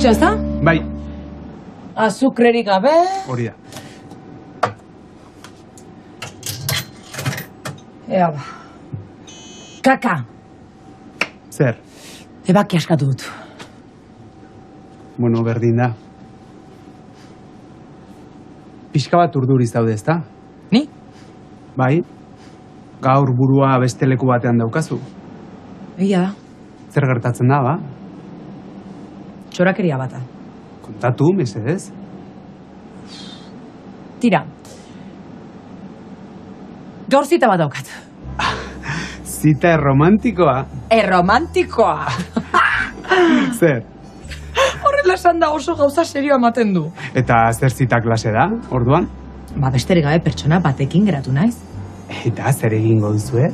Kafetxoa ez da? Bai. Azukrerik gabe. Hori da. Ea ba. Kaka. Zer? Ebaki askatu dut. Bueno, berdin da. Pixka bat urduriz daude, ezta? Ni? Bai. Gaur burua beste leku batean daukazu. Egia da. Zer gertatzen da, ba? Txorakeria bata. Kontatu, mesedez. Tira. Gaur zita bat daukat. Zita erromantikoa. Erromantikoa! Zer? Horrela esan da oso gauza serioa ematen du. Eta zer zita klase da, orduan? Ba, besterik gabe pertsona batekin geratu naiz. Eta zer egingo duzue?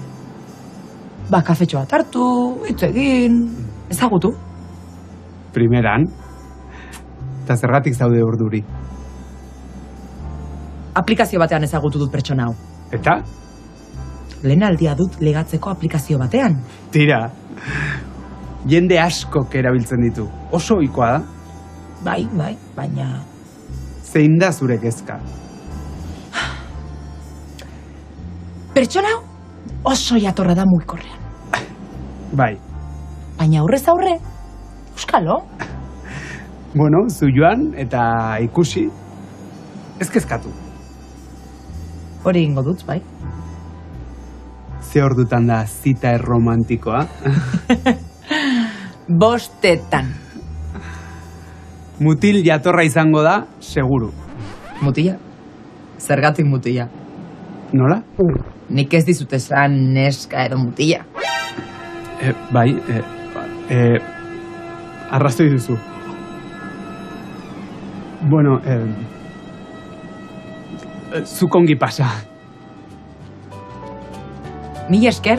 Ba, kafetxo bat hartu, hitz egin, ezagutu. Primeran. Eta zergatik zaude urduri. Aplikazio batean ezagutu dut pertsona hau. Eta? Lehen aldia dut legatzeko aplikazio batean. Tira. Jende askok erabiltzen ditu. Oso ohikoa da. Bai, baina... Zein da zure kezka? Pertsona hau oso jatorra da mugikorrean. Bai. Baina aurrez aurre, euskalo. Bueno, zu joan eta ikusi. Ez kezkatu. Hori ingo dut, bai. Ze ordutan da zita erromantikoa? Bostetan. Mutil jatorra izango da, seguru. Mutila? Zergatik mutila? Nola? Nik ez dizut esan neska edo mutila. Bai, arrazoi duzu. Bueno, zuk ongi pasa. Mila esker.